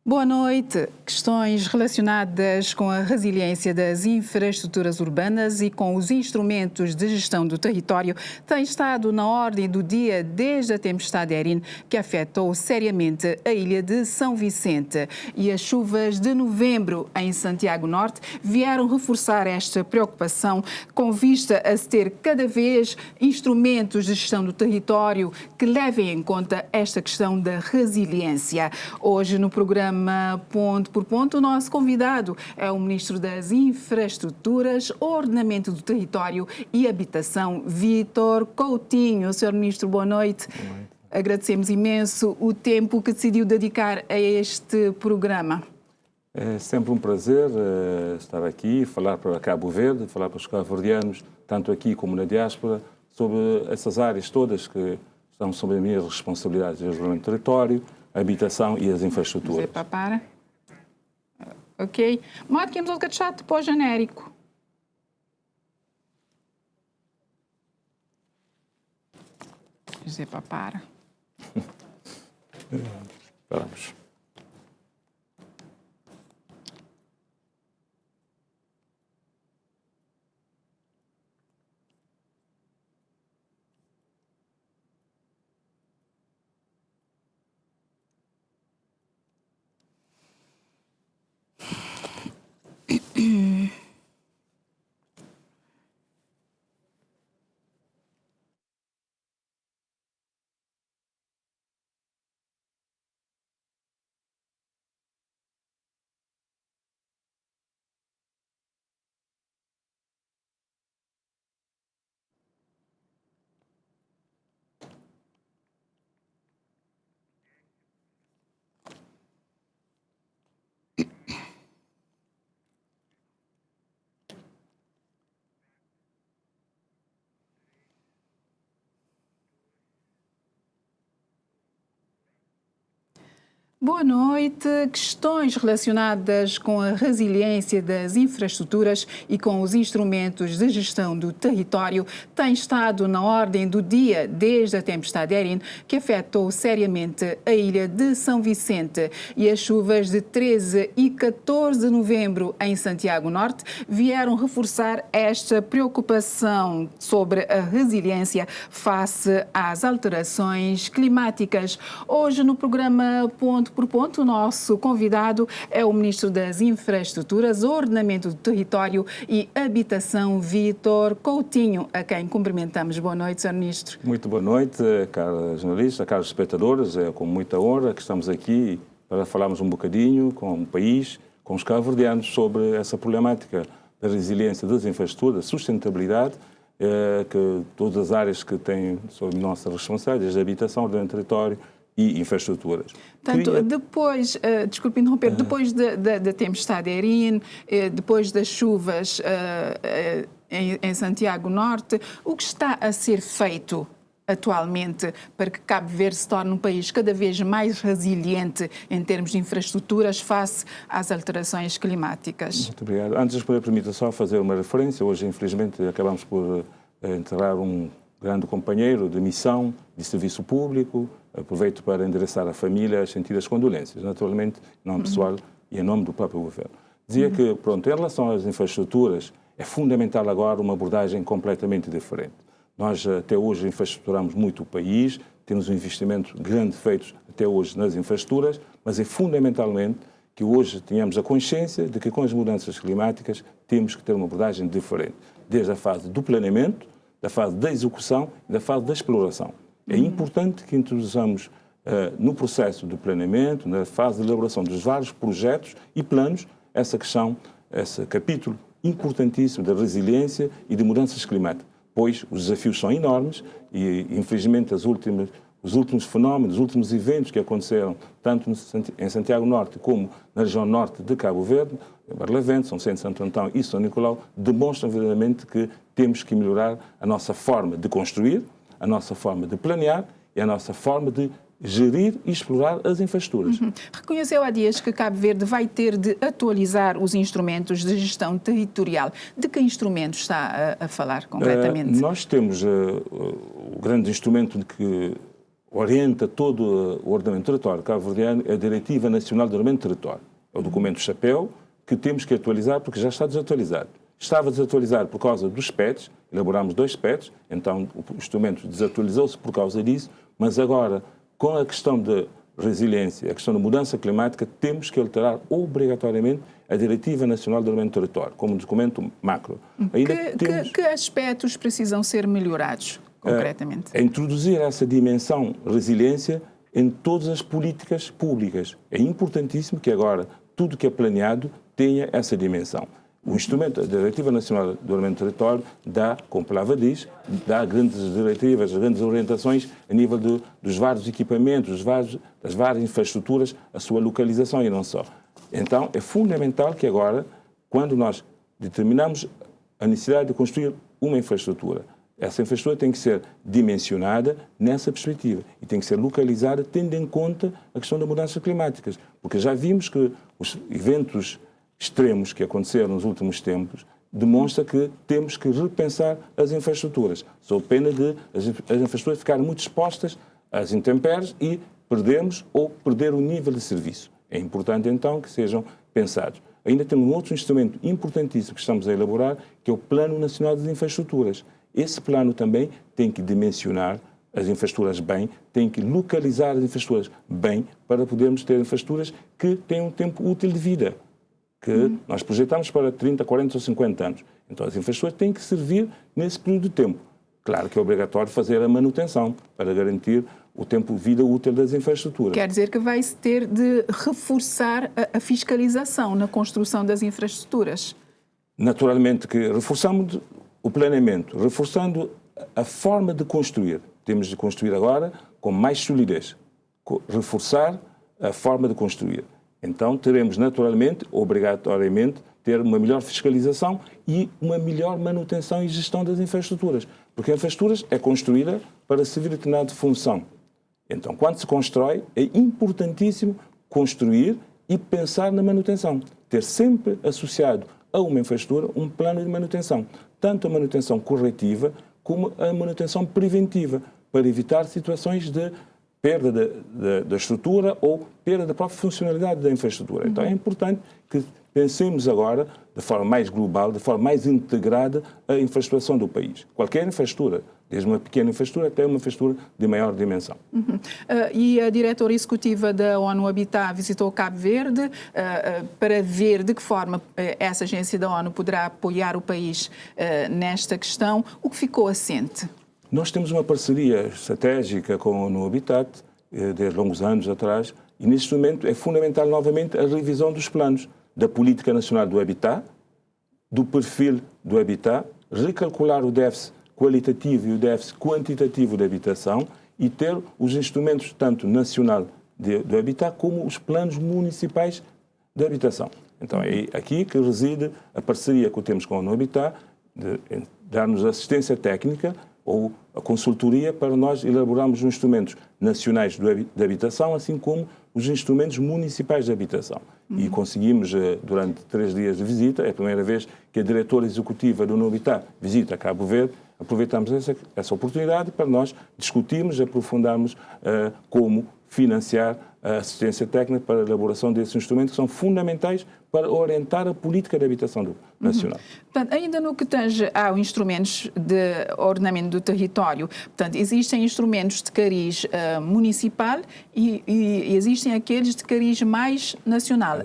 Boa noite. Questões relacionadas com a resiliência das infraestruturas urbanas e com os instrumentos de gestão do território têm estado na ordem do dia desde a tempestade Erin, que afetou seriamente a ilha de São Vicente. E as chuvas de novembro em Santiago Norte vieram reforçar esta preocupação, com vista a se ter cada vez instrumentos de gestão do território que levem em conta esta questão da resiliência. Hoje, no programa Ponto por Ponto, o nosso convidado é o Ministro das Infraestruturas, Ordenamento do Território e Habitação, Vítor Coutinho. Senhor Ministro, boa noite. Boa noite. Agradecemos imenso o tempo que decidiu dedicar a este programa. É sempre um prazer estar aqui, falar para Cabo Verde, falar para os cabo-verdianos, tanto aqui como na diáspora, sobre essas áreas todas que estão sob as minhas responsabilidades de desenvolvimento do território, a habitação e as infraestruturas. Para. Ok. Marquemos o chat para o genérico. José Papara. Vamos. Boa noite. Questões relacionadas com a resiliência das infraestruturas e com os instrumentos de gestão do território têm estado na ordem do dia desde a tempestade Erin, que afetou seriamente a ilha de São Vicente. E as chuvas de 13 e 14 de novembro em Santiago Norte vieram reforçar esta preocupação sobre a resiliência face às alterações climáticas. Hoje, no programa Ponto por Ponto, o nosso convidado é o Ministro das Infraestruturas, Ordenamento do Território e Habitação, Vítor Coutinho, a quem cumprimentamos. Boa noite, Sr. Ministro. Muito boa noite, caros jornalistas, caros espectadores. É com muita honra que estamos aqui para falarmos um bocadinho com o país, com os cabo-verdianos, sobre essa problemática da resiliência das infraestruturas, sustentabilidade, que todas as áreas que têm sob nossa responsabilidade, a habitação, ordenamento do território e infraestruturas. Portanto, depois, desculpe interromper, depois da tempestade Erin, depois das chuvas em Santiago Norte, o que está a ser feito atualmente para que Cabo Verde se torne um país cada vez mais resiliente em termos de infraestruturas face às alterações climáticas? Muito obrigado. Antes de responder, permita só fazer uma referência. Hoje, infelizmente, acabamos por enterrar um grande companheiro de missão, de serviço público. Aproveito para endereçar à família as sentidas condolências, naturalmente, em nome pessoal e em nome do próprio governo. Dizia que, pronto, em relação às infraestruturas, é fundamental agora uma abordagem completamente diferente. Nós, até hoje, infraestruturamos muito o país, temos um investimento grande feito até hoje nas infraestruturas, mas é fundamentalmente que hoje tenhamos a consciência de que, com as mudanças climáticas, temos que ter uma abordagem diferente, desde a fase do planeamento, da fase da execução e da fase da exploração. É importante que introduzamos no processo do planeamento, na fase de elaboração dos vários projetos e planos, essa questão, esse capítulo importantíssimo da resiliência e de mudanças climáticas, pois os desafios são enormes e, infelizmente, os últimos fenómenos, os últimos eventos que aconteceram tanto em Santiago Norte como na região norte de Cabo Verde, em Barlavento, São Vicente, Santo Antão e São Nicolau, demonstram verdadeiramente que temos que melhorar a nossa forma de construir, a nossa forma de planear e a nossa forma de gerir e explorar as infraestruturas. Reconheceu há dias que Cabo Verde vai ter de atualizar os instrumentos de gestão territorial. De que instrumentos está a falar concretamente? Nós temos o grande instrumento que orienta todo o ordenamento do território cabo-verdiano é a Diretiva Nacional do Ordenamento do Território. É o documento chapéu que temos que atualizar porque já está desatualizado. Estava desatualizado por causa dos PETs, elaborámos 2 PETs, então o instrumento desatualizou-se por causa disso, mas agora, com a questão de resiliência, a questão da mudança climática, temos que alterar obrigatoriamente a Diretiva Nacional do Ordenamento do Território, como documento macro. Que aspectos precisam ser melhorados, concretamente? É introduzir essa dimensão resiliência em todas as políticas públicas. É importantíssimo que agora tudo que é planeado tenha essa dimensão. O instrumento, a Diretiva Nacional do Ordenamento do Território, dá, como a palavra diz, dá grandes diretivas, grandes orientações a nível dos vários equipamentos, das várias infraestruturas, a sua localização e não só. Então, é fundamental que agora, quando nós determinamos a necessidade de construir uma infraestrutura, essa infraestrutura tem que ser dimensionada nessa perspectiva e tem que ser localizada tendo em conta a questão das mudanças climáticas, porque já vimos que os eventos extremos que aconteceram nos últimos tempos demonstra que temos que repensar as infraestruturas, sob pena de as infraestruturas ficarem muito expostas às intempéries e perder o nível de serviço. É importante, então, que sejam pensados. Ainda temos um outro instrumento importantíssimo que estamos a elaborar, que é o Plano Nacional das Infraestruturas. Esse plano também tem que dimensionar as infraestruturas bem, tem que localizar as infraestruturas bem, para podermos ter infraestruturas que tenham um tempo útil de vida, que nós projetamos para 30, 40 ou 50 anos. Então, as infraestruturas têm que servir nesse período de tempo. Claro que é obrigatório fazer a manutenção para garantir o tempo de vida útil das infraestruturas. Quer dizer que vai-se ter de reforçar a fiscalização na construção das infraestruturas? Naturalmente que reforçamos o planeamento, reforçando a forma de construir. Temos de construir agora com mais solidez, reforçar a forma de construir. Então, teremos naturalmente, obrigatoriamente, ter uma melhor fiscalização e uma melhor manutenção e gestão das infraestruturas. Porque a infraestrutura é construída para servir a determinada função. Então, quando se constrói, é importantíssimo construir e pensar na manutenção. Ter sempre associado a uma infraestrutura um plano de manutenção. Tanto a manutenção corretiva como a manutenção preventiva, para evitar situações de perda da estrutura ou perda da própria funcionalidade da infraestrutura. Então é importante que pensemos agora de forma mais global, de forma mais integrada a infraestruturação do país. Qualquer infraestrutura, desde uma pequena infraestrutura até uma infraestrutura de maior dimensão. E a diretora executiva da ONU Habitat visitou Cabo Verde para ver de que forma essa agência da ONU poderá apoiar o país nesta questão. O que ficou assente? Nós temos uma parceria estratégica com a ONU Habitat desde longos anos atrás e neste momento é fundamental novamente a revisão dos planos da Política Nacional do Habitat, do perfil do habitat, recalcular o déficit qualitativo e o déficit quantitativo da habitação e ter os instrumentos tanto nacional do habitat como os planos municipais de habitação. Então é aqui que reside a parceria que temos com a ONU Habitat, de dar-nos assistência técnica ou a consultoria para nós elaborarmos os instrumentos nacionais de habitação, assim como os instrumentos municipais de habitação. E conseguimos, durante 3 dias de visita, é a primeira vez que a diretora executiva do ONU Habitat visita Cabo Verde, aproveitamos essa oportunidade para nós discutirmos, aprofundarmos como financiar a assistência técnica para a elaboração desses instrumentos que são fundamentais para orientar a política de habitação nacional. Portanto, ainda no que tange aos instrumentos de ordenamento do território, portanto, existem instrumentos de cariz municipal e existem aqueles de cariz mais nacional.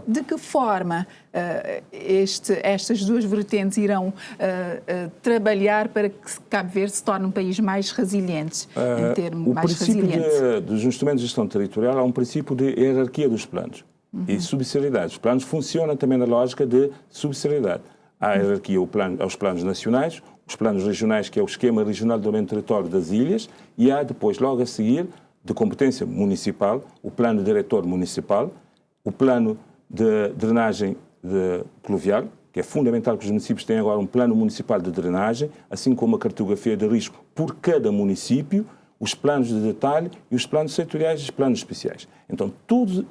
De que forma estas duas vertentes irão trabalhar para que Cabo Verde se torne um país mais resiliente, em termos mais resiliente? O princípio dos instrumentos de gestão territorial é um princípio de hierarquia dos planos e subsidiariedade. Os planos funcionam também na lógica de subsidiariedade. Há a hierarquia aos planos nacionais, os planos regionais, que é o esquema regional do ordenamento do território das ilhas, e há depois, logo a seguir, de competência municipal, o plano diretor municipal, o plano de drenagem pluvial, que é fundamental que os municípios tenham agora um plano municipal de drenagem, assim como a cartografia de risco por cada município, os planos de detalhe e os planos setoriais e os planos especiais. Então, todos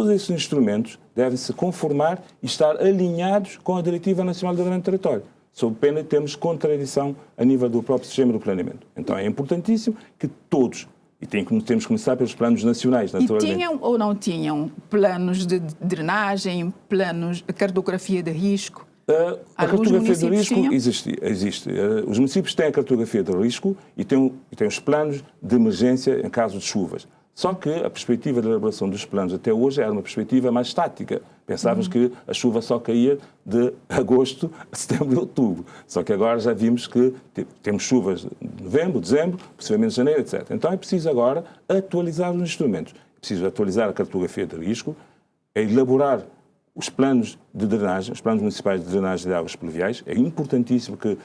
esses instrumentos devem se conformar e estar alinhados com a Diretiva Nacional do Ordenamento do Território, sob pena de termos contradição a nível do próprio sistema do planeamento. Então, é importantíssimo que todos E temos que começar pelos planos nacionais, naturalmente. E tinham ou não tinham planos de drenagem, planos de cartografia de risco? A cartografia de risco existe. Os municípios têm a cartografia de risco e têm os planos de emergência em caso de chuvas. Só que a perspectiva de elaboração dos planos até hoje era uma perspectiva mais estática. Pensávamos que a chuva só caía de agosto a setembro e outubro. Só que agora já vimos que temos chuvas de novembro, dezembro, possivelmente janeiro, etc. Então é preciso agora atualizar os instrumentos. É preciso atualizar a cartografia de risco, elaborar os planos de drenagem, os planos municipais de drenagem de águas pluviais. É importantíssimo que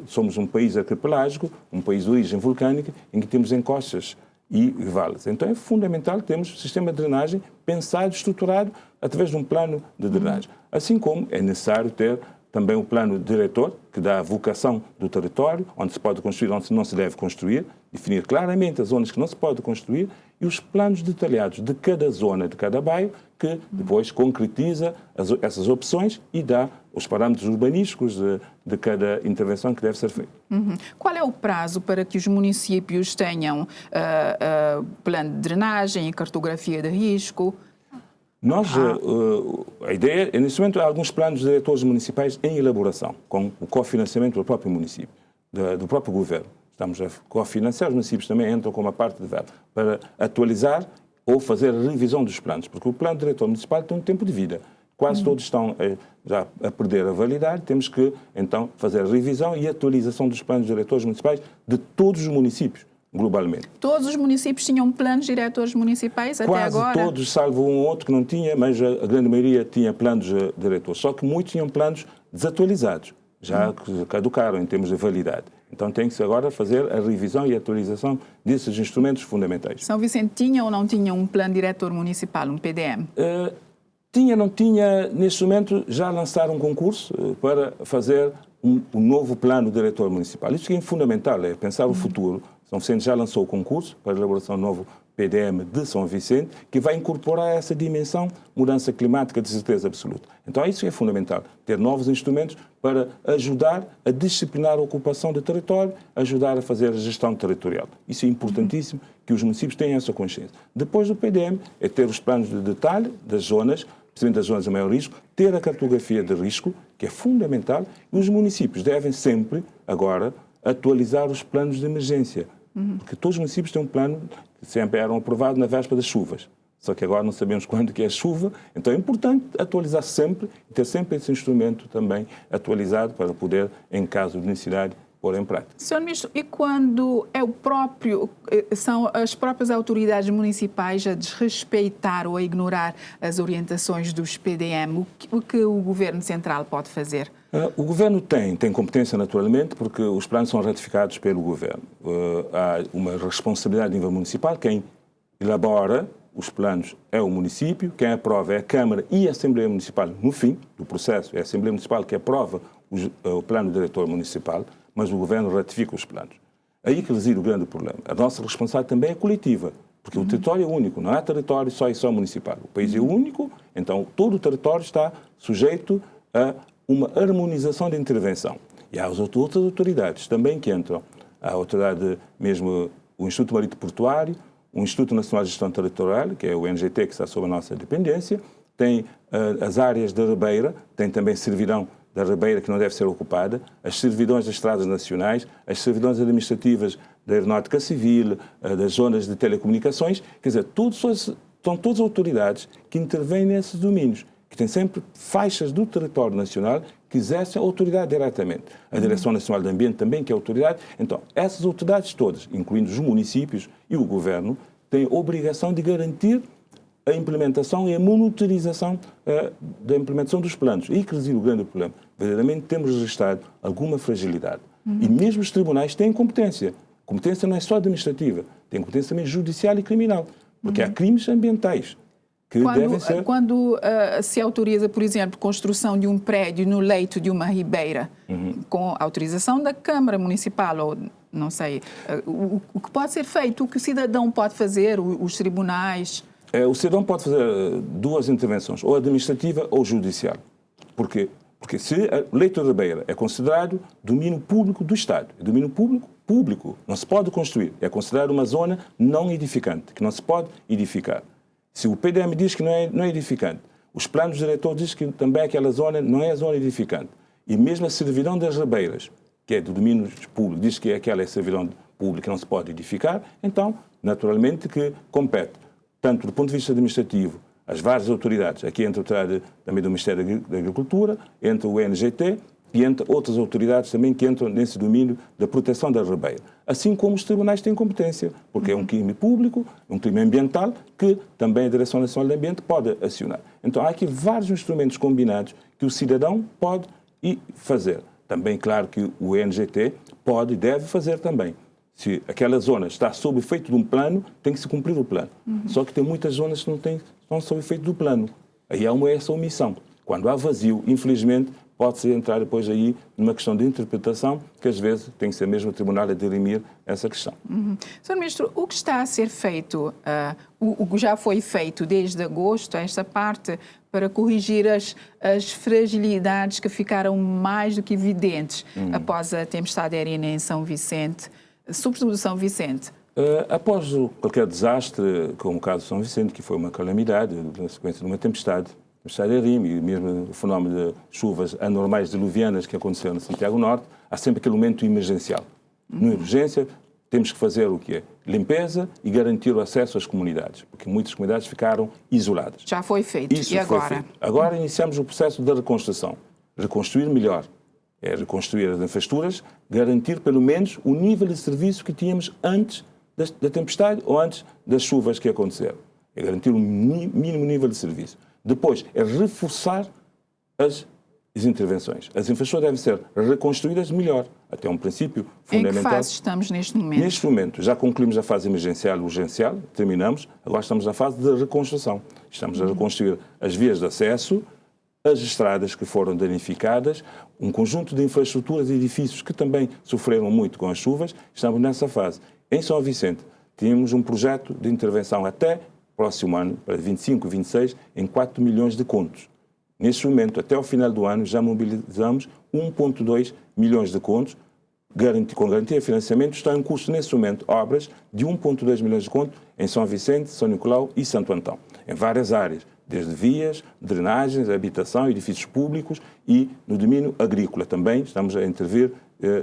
somos um país arquipelágico, um país de origem vulcânica, em que temos encostas e vales. Então é fundamental que temos um sistema de drenagem pensado, estruturado, através de um plano de drenagem. Assim como é necessário ter também um plano diretor, que dá a vocação do território, onde se pode construir, onde não se deve construir, definir claramente as zonas que não se pode construir e os planos detalhados de cada zona, de cada bairro, que depois concretiza essas opções e dá os parâmetros urbanísticos de cada intervenção que deve ser feita. Qual é o prazo para que os municípios tenham plano de drenagem e cartografia de risco? A ideia é, neste momento, há alguns planos diretores municipais em elaboração, com o cofinanciamento do próprio município, do próprio governo. Estamos a cofinanciar, os municípios também entram com uma parte de verba para atualizar ou fazer a revisão dos planos, porque o plano diretor municipal tem um tempo de vida. Quase todos estão já a perder a validade. Temos que, então, fazer a revisão e atualização dos planos diretores municipais de todos os municípios, globalmente. Todos os municípios tinham planos diretores municipais até agora? Quase todos, salvo um ou outro que não tinha, mas a grande maioria tinha planos diretores. Só que muitos tinham planos desatualizados, já que caducaram em termos de validade. Então tem-se agora fazer a revisão e a atualização desses instrumentos fundamentais. São Vicente tinha ou não tinha um plano diretor municipal, um PDM? Não tinha, neste momento, já lançaram um concurso para fazer um novo plano diretor municipal. Isso é fundamental, é pensar o futuro. São Vicente já lançou o concurso para a elaboração do novo PDM de São Vicente, que vai incorporar essa dimensão mudança climática de certeza absoluta. Então isso é fundamental, ter novos instrumentos para ajudar a disciplinar a ocupação do território, ajudar a fazer a gestão territorial. Isso é importantíssimo que os municípios tenham essa consciência. Depois do PDM é ter os planos de detalhe das zonas, principalmente das zonas de maior risco, ter a cartografia de risco, que é fundamental, e os municípios devem sempre, agora, atualizar os planos de emergência. Porque todos os municípios têm um plano que sempre eram aprovados na véspera das chuvas. Só que agora não sabemos quando que é a chuva, então é importante atualizar sempre e ter sempre esse instrumento também atualizado para poder, em caso de necessidade, pôr em prática. Sr. Ministro, e quando são as próprias autoridades municipais a desrespeitar ou a ignorar as orientações dos PDM, o que o Governo Central pode fazer? O Governo tem competência, naturalmente, porque os planos são ratificados pelo Governo. Há uma responsabilidade a nível municipal. Quem elabora os planos é o município, quem aprova é a Câmara e a Assembleia Municipal. No fim do processo, é a Assembleia Municipal que aprova o plano diretor municipal, mas o Governo ratifica os planos. Aí que reside o grande problema. A nossa responsabilidade também é coletiva, porque o território é único, não há território só e só municipal. O país é único, então todo o território está sujeito a uma harmonização de intervenção. E há as outras autoridades também que entram. Há a autoridade mesmo, o Instituto Marítimo Portuário, o Instituto Nacional de Gestão Territorial, que é o NGT, que está sob a nossa dependência, tem as áreas da Ribeira, tem também servidão da Ribeira que não deve ser ocupada, as servidões das estradas nacionais, as servidões administrativas da Aeronáutica Civil, das zonas de telecomunicações, quer dizer, são todas autoridades que intervêm nesses domínios, que têm sempre faixas do território nacional que exercem autoridade diretamente. A Direção Nacional do Ambiente também, que é autoridade. Então, essas autoridades todas, incluindo os municípios e o Governo, têm a obrigação de garantir a implementação e a monitorização da implementação dos planos. E que reside o grande problema. Verdadeiramente temos registrado alguma fragilidade. E mesmo os tribunais têm competência. Competência não é só administrativa, tem competência também judicial e criminal. Porque há crimes ambientais. Quando se autoriza, por exemplo, construção de um prédio no leito de uma ribeira, com autorização da Câmara Municipal, ou não sei, o que pode ser feito, o que o cidadão pode fazer, os tribunais? O cidadão pode fazer duas intervenções, ou administrativa ou judicial. Porquê? Porque se a leito da ribeira é considerado domínio público do Estado, é domínio público público, não se pode construir. É considerado uma zona não edificante, que não se pode edificar. Se o PDM diz que não é edificante, os planos diretores dizem que também aquela zona não é zona edificante. E mesmo a servidão das Ribeiras, que é do domínio público, diz que aquela é servidão pública, não se pode edificar, então, naturalmente, que compete, tanto do ponto de vista administrativo, as várias autoridades, aqui entre a autoridade também do Ministério da Agricultura, entre o NGT e entre outras autoridades também que entram nesse domínio da proteção da ribeira. Assim como os tribunais têm competência, porque é um crime público, um crime ambiental, que também a Direção Nacional do Ambiente pode acionar. Então, há aqui vários instrumentos combinados que o cidadão pode fazer. Também, claro, que o NGT pode e deve fazer também. Se aquela zona está sob efeito de um plano, tem que se cumprir o plano. Só que tem muitas zonas que não estão sob efeito do plano. Aí há essa omissão. Quando há vazio, infelizmente, pode-se entrar depois aí numa questão de interpretação, que às vezes tem que ser mesmo o Tribunal a dirimir essa questão. Sr. Ministro, o que está a ser feito, o que já foi feito desde agosto, esta parte, para corrigir as fragilidades que ficaram mais do que evidentes após a tempestade Irene em São Vicente, sobretudo São Vicente? Após qualquer desastre, como o caso de São Vicente, que foi uma calamidade, na sequência de uma tempestade Irene, e mesmo o fenómeno de chuvas anormais diluvianas que aconteceram no Santiago Norte, há sempre aquele momento emergencial. Na urgência, temos que fazer o quê? Limpeza e garantir o acesso às comunidades, porque muitas comunidades ficaram isoladas. Já foi feito. Isso e agora? Foi feito. Agora iniciamos o processo da reconstrução. Reconstruir melhor. É reconstruir as infraestruturas, garantir pelo menos o nível de serviço que tínhamos antes da tempestade ou antes das chuvas que aconteceram. É garantir um mínimo nível de serviço. Depois, é reforçar as intervenções. As infraestruturas devem ser reconstruídas melhor, até um princípio fundamental. Em que fase estamos neste momento? Neste momento, já concluímos a fase emergencial e urgencial, terminamos, agora estamos na fase de reconstrução. Estamos a reconstruir as vias de acesso, as estradas que foram danificadas, um conjunto de infraestruturas e edifícios que também sofreram muito com as chuvas, estamos nessa fase. Em São Vicente, tínhamos um projeto de intervenção até próximo ano, para 25, 26, em 4 milhões de contos. Neste momento, até o final do ano, já mobilizamos 1,2 milhões de contos, com garantia de financiamento. Estão em curso, neste momento, obras de 1,2 milhões de contos em São Vicente, São Nicolau e Santo Antão, em várias áreas, desde vias, drenagens, habitação, edifícios públicos e no domínio agrícola também estamos a intervir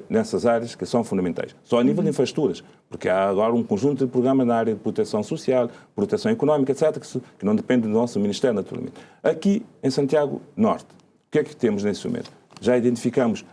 nessas áreas que são fundamentais. Só a nível de infraestruturas, porque há agora um conjunto de programas na área de proteção social, proteção económica, etc., que não depende do nosso Ministério, naturalmente. Aqui, em Santiago Norte, o que é que temos nesse momento? Já identificamos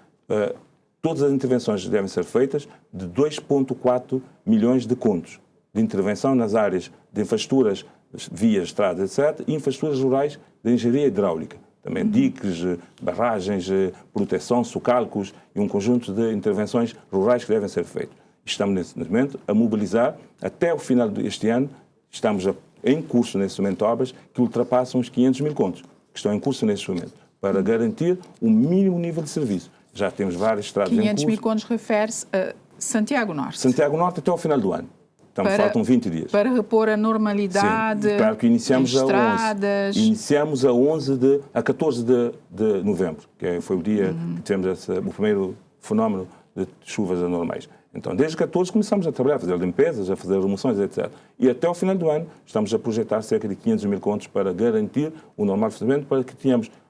todas as intervenções que devem ser feitas de 2,4 milhões de contos de intervenção nas áreas de infraestruturas, vias, estradas, etc., e infraestruturas rurais de engenharia hidráulica. Também diques, barragens, proteção, socalcos e um conjunto de intervenções rurais que devem ser feitas. Estamos, nesse momento, a mobilizar, até o final deste ano, estamos em curso, nesse momento, obras que ultrapassam os 500 mil contos, que estão em curso nesse momento, para garantir um mínimo nível de serviço. Já temos várias estradas em curso. 500 mil contos refere-se a Santiago Norte. Santiago Norte até ao final do ano. Faltam 20 dias. Para repor a normalidade. Sim, claro que iniciamos estradas. Iniciamos a 14 de novembro, que foi o dia que tivemos o primeiro fenómeno de chuvas anormais. Então, desde 14 começamos a trabalhar, a fazer limpezas, a fazer remoções, etc. E até ao final do ano estamos a projetar cerca de 500 mil contos para garantir o normal funcionamento, para que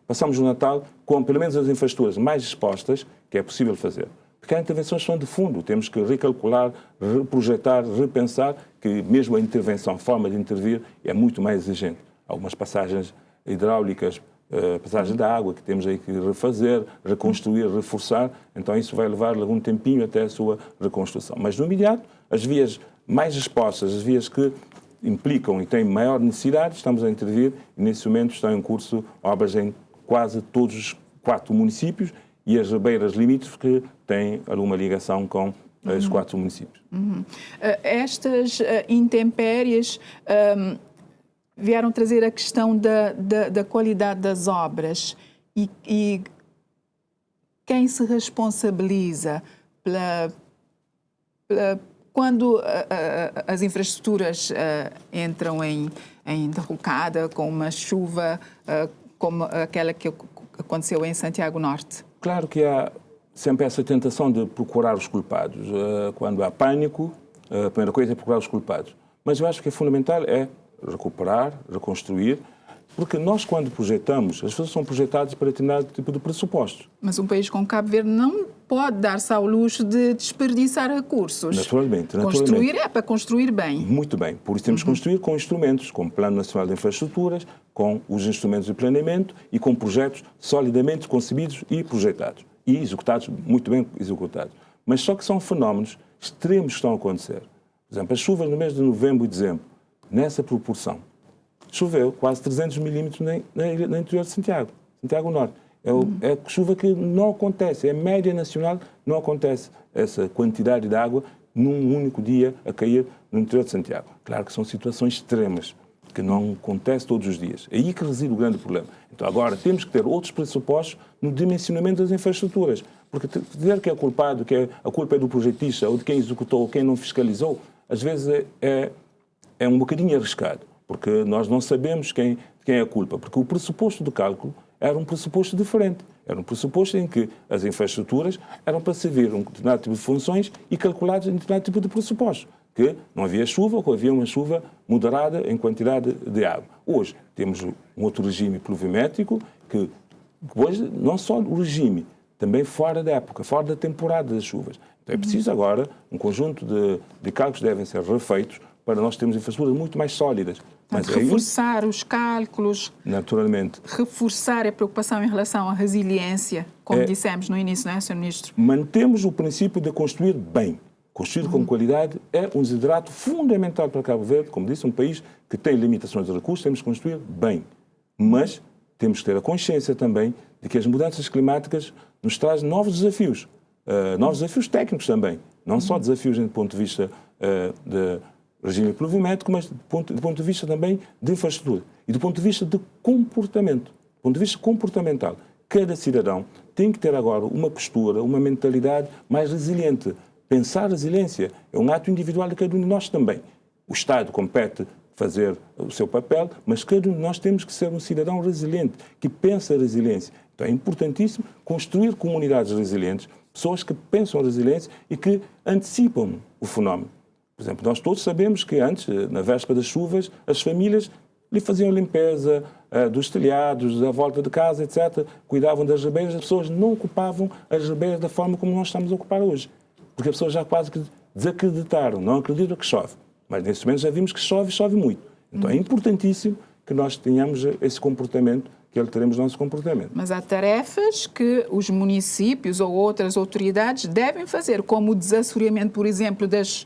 passamos o Natal com pelo menos as infraestruturas mais expostas que é possível fazer. Porque há intervenções que são de fundo, temos que recalcular, reprojetar, repensar, que mesmo a intervenção, a forma de intervir, é muito mais exigente. Algumas passagens hidráulicas, passagens da água que temos aí que refazer, reconstruir, reforçar, então isso vai levar algum tempinho até a sua reconstrução. Mas no imediato, as vias mais expostas, as vias que implicam e têm maior necessidade, estamos a intervir e nesse momento estão em curso obras em quase todos os 4 municípios e as ribeiras limítrofes que têm alguma ligação com os 4 municípios. Estas intempéries vieram trazer a questão da qualidade das obras e quem se responsabiliza quando as infraestruturas entram em derrocada com uma chuva como aquela que aconteceu em Santiago Norte? Claro que há sempre essa tentação de procurar os culpados. Quando há pânico, a primeira coisa é procurar os culpados. Mas eu acho que é fundamental recuperar, reconstruir, porque nós, quando projetamos, as pessoas são projetadas para determinado tipo de pressupostos. Mas um país como Cabo Verde não pode dar-se ao luxo de desperdiçar recursos. Naturalmente. Construir é para construir bem. Muito bem. Por isso temos que construir com instrumentos, como o Plano Nacional de Infraestruturas, com os instrumentos de planeamento e com projetos solidamente concebidos e projetados. E executados, muito bem executados. Mas só que são fenómenos extremos que estão a acontecer. Por exemplo, as chuvas no mês de novembro e dezembro, nessa proporção. Choveu quase 300 milímetros no interior de Santiago Norte. É chuva que não acontece, é a média nacional, não acontece essa quantidade de água num único dia a cair no interior de Santiago. Claro que são situações extremas, que não acontecem todos os dias. É aí que reside o grande problema. Então agora temos que ter outros pressupostos no dimensionamento das infraestruturas. Porque dizer que é culpado, que a culpa é do projetista, ou de quem executou, ou quem não fiscalizou, às vezes é um bocadinho arriscado, porque nós não sabemos quem é a culpa, porque o pressuposto do cálculo era um pressuposto diferente. Era um pressuposto em que as infraestruturas eram para servir um determinado tipo de funções e calculadas em determinado tipo de pressuposto, que não havia chuva ou que havia uma chuva moderada em quantidade de água. Hoje temos um outro regime pluviométrico que hoje não só o regime, também fora da época, fora da temporada das chuvas. Então é preciso agora um conjunto de cálculos que devem ser refeitos para nós termos infraestruturas muito mais sólidas. Mas reforçar os cálculos, naturalmente, reforçar a preocupação em relação à resiliência, como dissemos no início, não é, Sr. Ministro? Mantemos o princípio de construir bem. Construir com qualidade é um desidrato fundamental para Cabo Verde. Como disse, um país que tem limitações de recursos, temos que construir bem. Mas temos que ter a consciência também de que as mudanças climáticas nos trazem novos desafios técnicos também. Não só desafios do ponto de vista de regime pluviométrico, mas do ponto de vista também de infraestrutura e do ponto de vista de comportamento, do ponto de vista comportamental. Cada cidadão tem que ter agora uma postura, uma mentalidade mais resiliente. Pensar resiliência é um ato individual de cada um de nós também. O Estado compete fazer o seu papel, mas cada um de nós temos que ser um cidadão resiliente, que pensa a resiliência. Então é importantíssimo construir comunidades resilientes, pessoas que pensam a resiliência e que antecipam o fenómeno. Por exemplo, nós todos sabemos que antes, na véspera das chuvas, as famílias lhe faziam limpeza dos telhados, da volta de casa, etc. Cuidavam das ribeiras. As pessoas não ocupavam as ribeiras da forma como nós estamos a ocupar hoje. Porque as pessoas já quase que desacreditaram, não acreditam que chove. Mas nesse momento já vimos que chove muito. Então é importantíssimo que nós tenhamos esse comportamento, que alteremos o nosso comportamento. Mas há tarefas que os municípios ou outras autoridades devem fazer, como o desassoreamento, por exemplo, das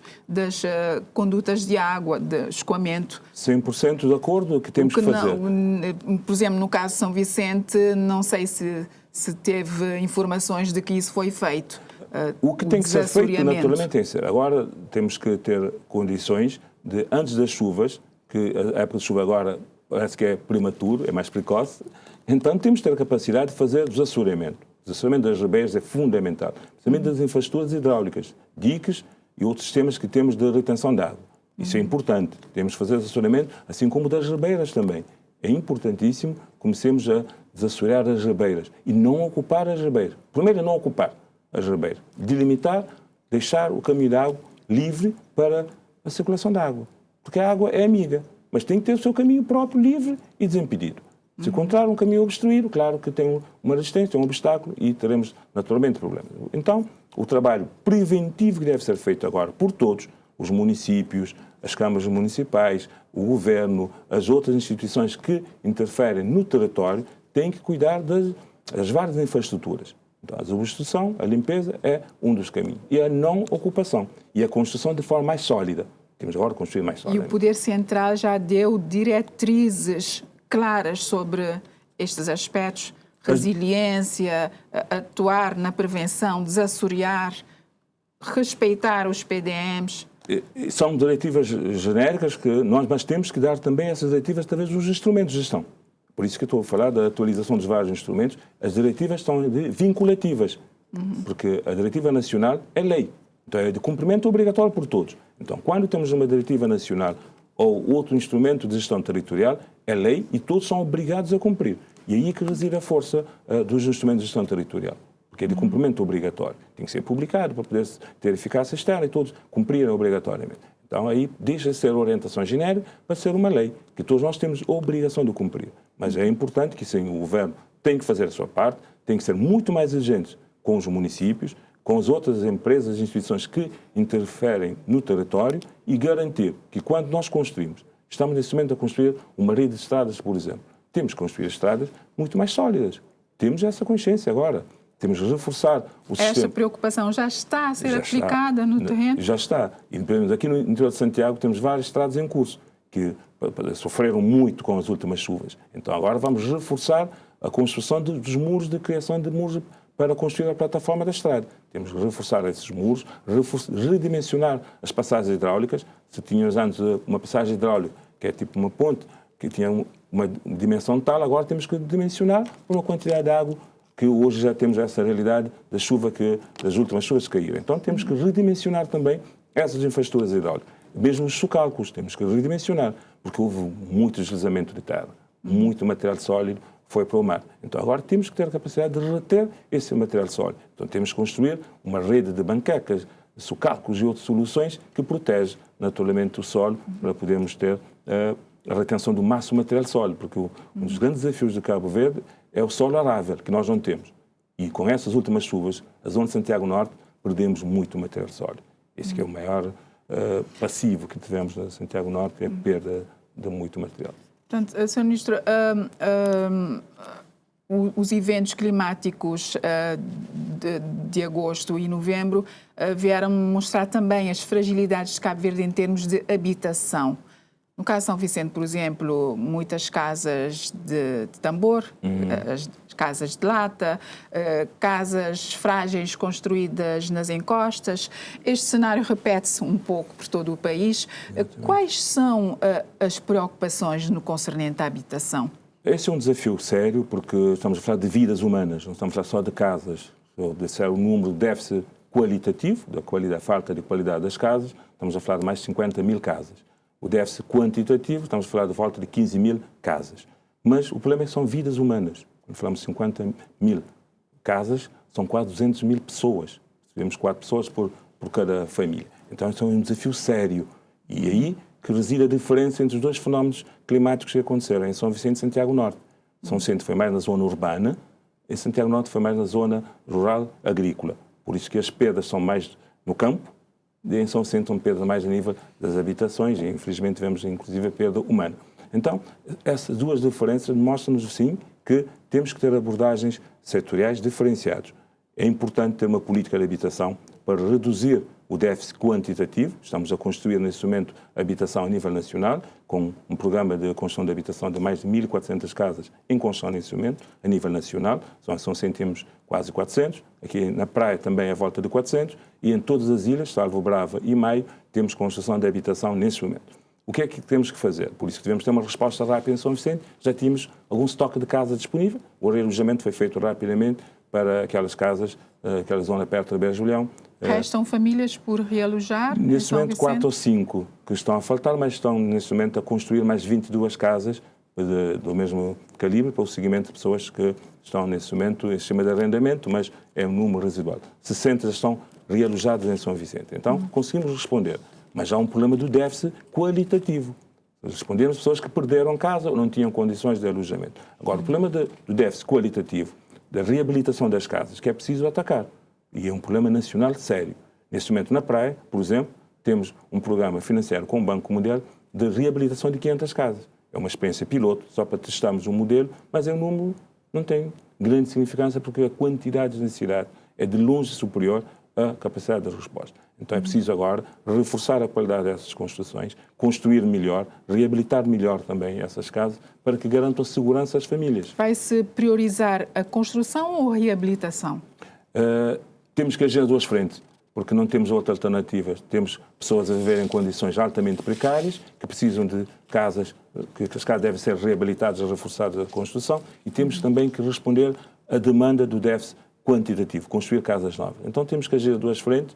condutas de água, de escoamento. 100% de acordo que temos que fazer. Por exemplo, no caso de São Vicente, não sei se teve informações de que isso foi feito. O que tem que ser feito, naturalmente, tem que ser. Agora temos que ter condições de, antes das chuvas, que a época de chuva agora parece que é prematuro, é mais precoce, então temos que ter a capacidade de fazer desassoreamento. O desassoreamento das ribeiras é fundamental, principalmente das infraestruturas hidráulicas, diques e outros sistemas que temos de retenção de água. Isso é importante. Temos que fazer desassoreamento, assim como das ribeiras também. É importantíssimo que comecemos a desassorear as ribeiras e não ocupar as ribeiras. Primeiro, não ocupar as ribeiras. Delimitar, deixar o caminho de água livre para a circulação da água. Porque a água é amiga, mas tem que ter o seu caminho próprio, livre e desimpedido. Se encontrar um caminho obstruído, claro que tem uma resistência, um obstáculo e teremos naturalmente problemas. Então, o trabalho preventivo que deve ser feito agora por todos, os municípios, as câmaras municipais, o governo, as outras instituições que interferem no território, têm que cuidar das várias infraestruturas. Então, a desobstrução, a limpeza é um dos caminhos. E a não ocupação e a construção de forma mais sólida. Temos agora que construir mais sólida. E o Poder Central já deu diretrizes claras sobre estes aspectos? Resiliência, atuar na prevenção, desassorear, respeitar os PDMs? São diretivas genéricas que mas temos que dar também essas diretivas através dos instrumentos de gestão. Por isso que eu estou a falar da atualização dos vários instrumentos. As diretivas são vinculativas, porque a diretiva nacional é lei. Então é de cumprimento obrigatório por todos. Então, quando temos uma diretiva nacional ou outro instrumento de gestão territorial, é lei e todos são obrigados a cumprir. E é aí que reside a força dos instrumentos de gestão territorial. porque é de cumprimento obrigatório. Tem que ser publicado para poder ter eficácia externa e todos cumprirem obrigatoriamente. Então, aí deixa de ser orientação genérica para ser uma lei, que todos nós temos a obrigação de cumprir. Mas é importante que, sim, o governo tem que fazer a sua parte, tem que ser muito mais exigente com os municípios, com as outras empresas e instituições que interferem no território e garantir que, quando nós construímos, estamos nesse momento a construir uma rede de estradas, por exemplo, temos que construir estradas muito mais sólidas. Temos essa consciência agora. Temos que reforçar o sistema. Esta preocupação já está a ser aplicada no terreno? Já está. E, aqui no interior de Santiago temos várias estradas em curso que sofreram muito com as últimas chuvas. Então agora vamos reforçar a construção dos muros, de criação de muros para construir a plataforma da estrada. Temos que reforçar esses muros, redimensionar as passagens hidráulicas. Se tínhamos antes uma passagem hidráulica, que é tipo uma ponte, que tinha uma dimensão tal, agora temos que dimensionar por uma quantidade de água que hoje já temos essa realidade da chuva das últimas chuvas que caíram. Então temos que redimensionar também essas infraestruturas hidráulicas. Mesmo os socalcos temos que redimensionar, porque houve muito deslizamento de terra, muito material sólido foi para o mar. Então agora temos que ter a capacidade de reter esse material sólido. Então temos que construir uma rede de banquecas, socalcos e outras soluções que protege naturalmente o solo para podermos ter a retenção do máximo material sólido, porque um dos grandes desafios de Cabo Verde é o solo arável, que nós não temos. E com essas últimas chuvas, a zona de Santiago Norte, perdemos muito material sólido. Esse que é o maior passivo que tivemos na Santiago Norte, é a perda de muito material. Portanto, Sr. Ministro, os eventos climáticos de agosto e novembro vieram mostrar também as fragilidades de Cabo Verde em termos de habitação. No caso de São Vicente, por exemplo, muitas casas de tambor, as casas de lata, casas frágeis construídas nas encostas. Este cenário repete-se um pouco por todo o país. Quais são as preocupações no concernente à habitação? Esse é um desafio sério, porque estamos a falar de vidas humanas, não estamos a falar só de casas. O número de déficit qualitativo, da falta de qualidade das casas, estamos a falar de mais de 50 mil casas. O déficit quantitativo, estamos a falar de volta de 15 mil casas. Mas o problema é que são vidas humanas. Quando falamos de 50 mil casas, são quase 200 mil pessoas. Tivemos 4 pessoas por cada família. Então, isso é um desafio sério. E aí que reside a diferença entre os dois fenómenos climáticos que aconteceram em São Vicente e Santiago Norte. São Vicente foi mais na zona urbana, e Santiago Norte foi mais na zona rural agrícola. Por isso que as perdas são mais no campo, e em São Vicente são perdas mais a nível das habitações, e infelizmente tivemos inclusive a perda humana. Então, essas duas diferenças mostram-nos, sim, que temos que ter abordagens setoriais diferenciadas. É importante ter uma política de habitação para reduzir o déficit quantitativo. Estamos a construir, nesse momento, habitação a nível nacional, com um programa de construção de habitação de mais de 1.400 casas em construção nesse momento, a nível nacional. São centimos quase 400. Aqui na praia também a volta de 400. E em todas as ilhas, salvo Brava e Maio, temos construção de habitação nesse momento. O que é que temos que fazer? Por isso que devemos ter uma resposta rápida em São Vicente. Já tínhamos algum estoque de casas disponível. O realojamento foi feito rapidamente para aquelas casas, aquela zona perto da Beira-Julião. Restam famílias por realojar? Neste momento, 4 ou 5 que estão a faltar, mas estão neste momento a construir mais 22 casas do mesmo calibre para o seguimento de pessoas que estão neste momento em sistema de arrendamento, mas é um número residual. 60 estão realojadas em São Vicente. Então, conseguimos responder. Mas há um problema do déficit qualitativo. Respondemos pessoas que perderam casa ou não tinham condições de alojamento. Agora, o problema do déficit qualitativo, da reabilitação das casas, que é preciso atacar. E é um problema nacional sério. Neste momento, na praia, por exemplo, temos um programa financiado com o Banco Mundial de reabilitação de 500 casas. É uma experiência piloto, só para testarmos um modelo, mas é um número não tem grande significância porque a quantidade de necessidade é de longe superior à capacidade de resposta. Então é preciso agora reforçar a qualidade dessas construções, construir melhor, reabilitar melhor também essas casas para que garantam a segurança às famílias. Vai-se priorizar a construção ou a reabilitação? Temos que agir a duas frentes, porque não temos outras alternativas. Temos pessoas a viver em condições altamente precárias, que precisam de casas, que as casas devem ser reabilitadas e reforçadas a construção, e temos também que responder à demanda do déficit quantitativo, construir casas novas. Então temos que agir a duas frentes,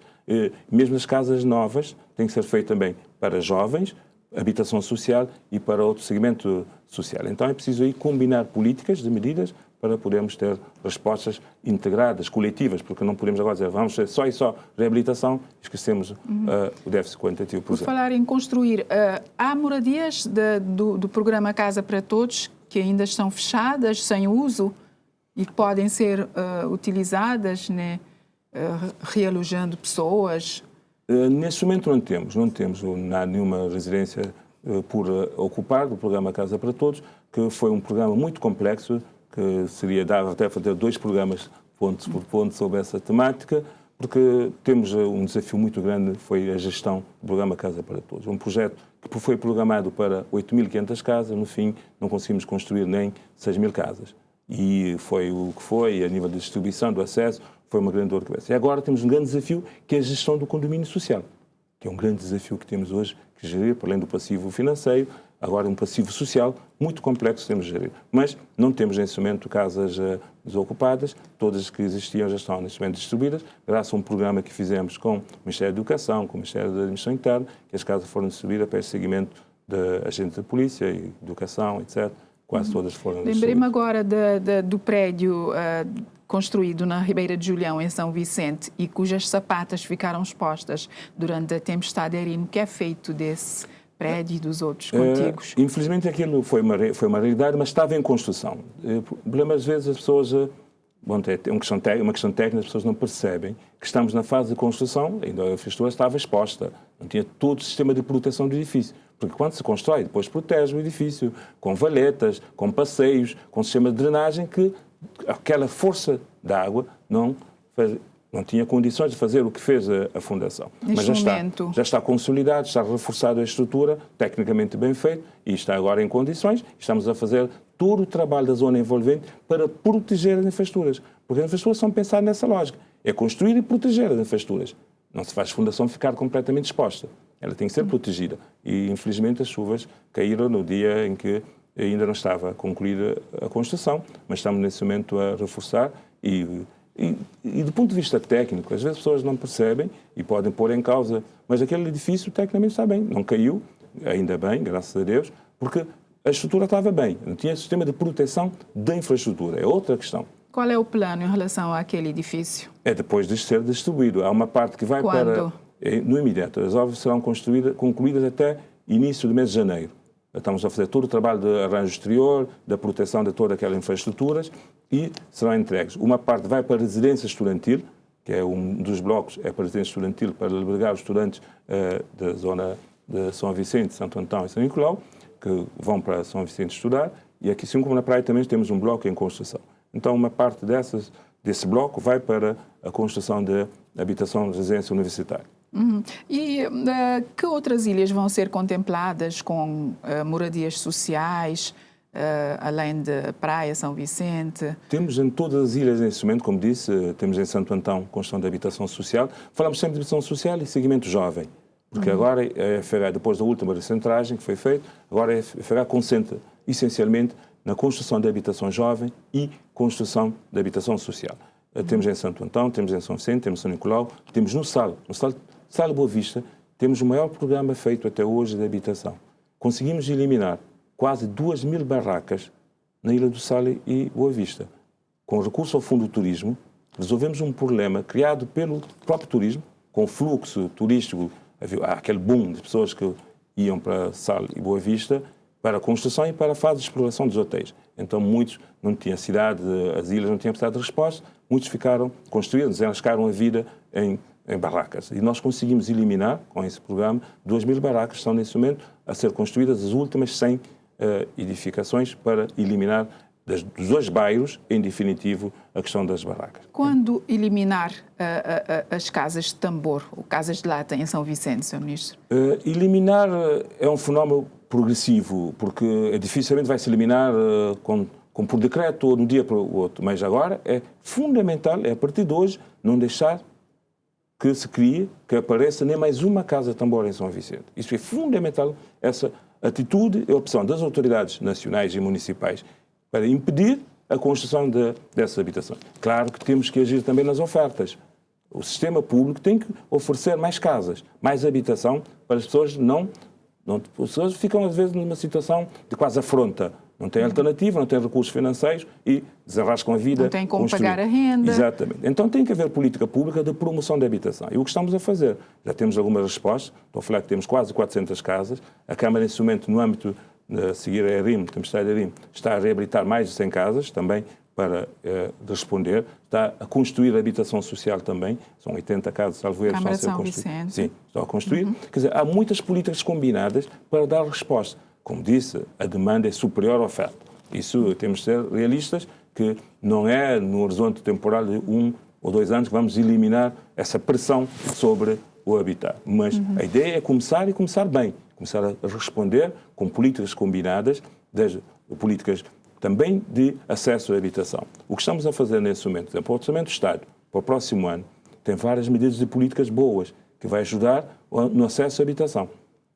mesmo as casas novas têm que ser feitas também para jovens, habitação social e para outro segmento social. Então é preciso aí combinar políticas de medidas para podermos ter respostas integradas, coletivas, porque não podemos agora dizer vamos só e só reabilitação, esquecemos o déficit quantitativo. Por falar em construir, há moradias do programa Casa para Todos que ainda estão fechadas, sem uso e que podem ser utilizadas, né, realojando pessoas? Neste momento não temos nenhuma residência por ocupar do programa Casa para Todos, que foi um programa muito complexo, que seria dar até fazer 2 programas ponto por ponto sobre essa temática, porque temos um desafio muito grande, foi a gestão do programa Casa para Todos. Um projeto que foi programado para 8.500 casas, no fim não conseguimos construir nem 6.000 casas. E foi o que foi, a nível de distribuição, do acesso, foi uma grande dor de cabeça. E agora temos um grande desafio, que é a gestão do condomínio social, que é um grande desafio que temos hoje, que gerir, para além do passivo financeiro, agora um passivo social muito complexo que temos de gerir. Mas não temos neste momento casas desocupadas, todas as que existiam já estão neste momento distribuídas, graças a um programa que fizemos com o Ministério da Educação, com o Ministério da Administração Interna, que as casas foram distribuídas para esse segmento de agentes de polícia e educação, etc. Quase todas foram distribuídas. Lembrei-me agora do prédio construído na Ribeira de Julião, em São Vicente, e cujas sapatas ficaram expostas durante a tempestade Erino. O que é feito desse prédio e dos outros contíguos? Infelizmente aquilo foi uma realidade, mas estava em construção. O problema, às vezes, as pessoas... Bom, é uma questão técnica, as pessoas não percebem que estamos na fase de construção, ainda a infraestrutura estava exposta, não tinha todo o sistema de proteção do edifício. Porque quando se constrói, depois protege o edifício, com valetas, com passeios, com sistema de drenagem, que aquela força da água não tinha condições de fazer o que fez a fundação. Mas já está consolidado, está reforçada a estrutura, tecnicamente bem feito, e está agora em condições. Estamos a fazer todo o trabalho da zona envolvente para proteger as infraestruturas. Porque as infraestruturas são pensadas nessa lógica. É construir e proteger as infraestruturas. Não se faz fundação ficar completamente exposta. Ela tem que ser protegida. E, infelizmente, as chuvas caíram no dia em que ainda não estava concluída a construção, mas estamos nesse momento a reforçar e do ponto de vista técnico, às vezes as pessoas não percebem e podem pôr em causa, mas aquele edifício tecnicamente está bem, não caiu, ainda bem, graças a Deus, porque a estrutura estava bem, não tinha sistema de proteção da infraestrutura, é outra questão. Qual é o plano em relação àquele edifício? É depois de ser distribuído, há uma parte que vai Quando? No imediato, as obras serão concluídas até início do mês de janeiro. Estamos a fazer todo o trabalho de arranjo exterior, da proteção de todas aquelas infraestruturas e serão entregues. Uma parte vai para a residência estudantil, que é um dos blocos, é para a residência estudantil, para albergar os estudantes da zona de São Vicente, Santo Antão e São Nicolau, que vão para São Vicente estudar, e aqui, assim como na praia, também temos um bloco em construção. Então, uma parte desse bloco vai para a construção de habitação de residência universitária. E que outras ilhas vão ser contempladas com moradias sociais, além de Praia, São Vicente? Temos em todas as ilhas neste momento, como disse, temos em Santo Antão construção de habitação social. Falamos sempre de habitação social e segmento jovem, porque agora a FH, depois da última recentragem que foi feita, agora a FH concentra essencialmente na construção de habitação jovem e construção de habitação social. Temos em Santo Antão, temos em São Vicente, temos em São Nicolau, temos no Sal Boa Vista, temos o maior programa feito até hoje de habitação. Conseguimos eliminar quase 2.000 barracas na Ilha do Sal e Boa Vista. Com recurso ao Fundo do Turismo, resolvemos um problema criado pelo próprio turismo, com fluxo turístico, aquele boom de pessoas que iam para Sal e Boa Vista, para a construção e para a fase de exploração dos hotéis. Então, muitos não tinham cidade, as ilhas não tinham precisado de resposta, muitos ficaram construídos, elas ficaram a vida em barracas. E nós conseguimos eliminar, com esse programa, 2.000 barracas que estão, nesse momento, a ser construídas as últimas 100 edificações para eliminar dos 2 bairros, em definitivo, a questão das barracas. Quando eliminar as casas de tambor, ou casas de lata em São Vicente, Sr. Ministro? Eliminar é um fenómeno progressivo, porque dificilmente vai se eliminar como por decreto ou de um dia para o outro. Mas agora é fundamental, a partir de hoje, não deixar que se crie, que apareça nem mais uma casa de tambor em São Vicente. Isso é fundamental, essa atitude e opção das autoridades nacionais e municipais para impedir a construção dessa habitação. Claro que temos que agir também nas ofertas. O sistema público tem que oferecer mais casas, mais habitação, para as pessoas não As pessoas ficam, às vezes, numa situação de quase afronta. Não têm alternativa, não têm recursos financeiros e desarrascam a vida. Não têm como pagar a renda. Exatamente. Então tem que haver política pública de promoção da habitação. E o que estamos a fazer? Já temos algumas respostas. Estou a falar que temos quase 400 casas. A Câmara, nesse momento, no âmbito de seguir a ERIM, Tempestade de ERIM, está a reabilitar mais de 100 casas também para responder. Está a construir habitação social também. São 80 casas, salvo erro, estão a ser construídas. Sim, estão a construir. Quer dizer, há muitas políticas combinadas para dar resposta. Como disse, a demanda é superior à oferta. Isso temos de ser realistas, que não é no horizonte temporal de 1 ou 2 anos que vamos eliminar essa pressão sobre o habitat. Mas a ideia é começar e começar bem. Começar a responder com políticas combinadas, desde políticas também de acesso à habitação. O que estamos a fazer nesse momento, por exemplo, o Orçamento do Estado, para o próximo ano, tem várias medidas de políticas boas que vai ajudar no acesso à habitação.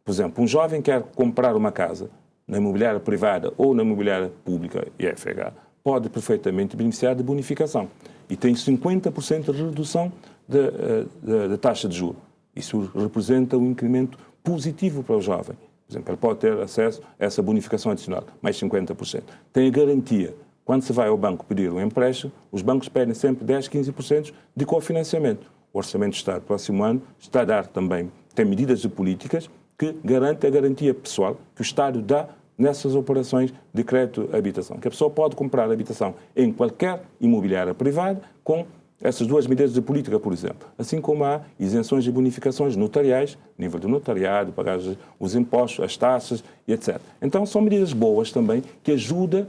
Por exemplo, um jovem quer comprar uma casa na imobiliária privada ou na imobiliária pública, IFH, pode perfeitamente beneficiar de bonificação. E tem 50% de redução da taxa de juros. Isso representa um incremento positivo para o jovem. Por exemplo, ele pode ter acesso a essa bonificação adicional, mais 50%. Tem a garantia. Quando se vai ao banco pedir um empréstimo, os bancos pedem sempre 10%, 15% de cofinanciamento. O Orçamento do Estado, próximo ano, está a dar também, tem medidas de políticas que garante a garantia pessoal que o Estado dá nessas operações de crédito à habitação. Que a pessoa pode comprar habitação em qualquer imobiliária privada com essas duas medidas de política, por exemplo. Assim como há isenções e bonificações notariais, nível do notariado, pagar os impostos, as taxas e etc. Então, são medidas boas também que ajudam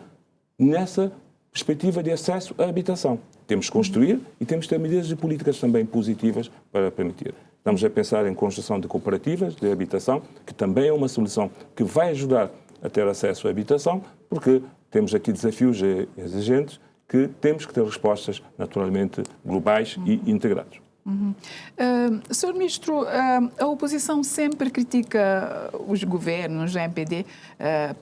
nessa perspectiva de acesso à habitação. Temos que construir e temos que ter medidas de políticas também positivas para permitir. Estamos a pensar em construção de cooperativas de habitação, que também é uma solução que vai ajudar a ter acesso à habitação, porque temos aqui desafios exigentes que temos que ter respostas naturalmente globais e integradas. Sr. Ministro, a oposição sempre critica os governos, a MPD,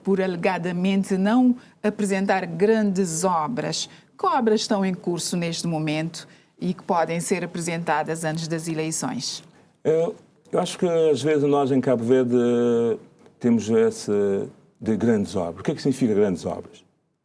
por alegadamente não apresentar grandes obras. Que obras estão em curso neste momento e que podem ser apresentadas antes das eleições? Eu acho que às vezes nós em Cabo Verde temos esse de grandes obras. O que é que significa grandes obras?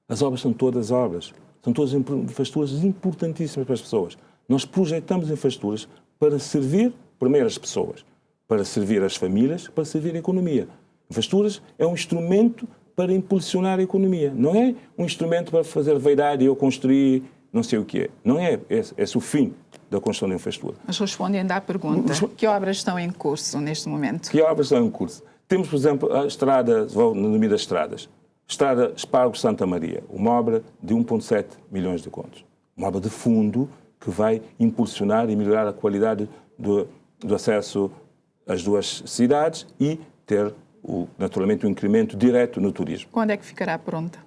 As obras são todas obras. São todas infraestruturas importantíssimas para as pessoas. Nós projetamos infraestruturas para servir, primeiro, as pessoas, para servir as famílias, para servir a economia. Infraestruturas é um instrumento para impulsionar a economia. Não é um instrumento para fazer vaidade e eu construir não sei o que é. Não é esse o fim da construção da infraestrutura. Mas respondendo à pergunta, que obras estão em curso neste momento? Que obras estão em curso? Temos, por exemplo, a estrada, vou no nome das estradas, Estrada Espargos-Santa Maria, uma obra de 1,7 milhões de contos. Uma obra de fundo que vai impulsionar e melhorar a qualidade do acesso às duas cidades e ter, naturalmente, um incremento direto no turismo. Quando é que ficará pronta?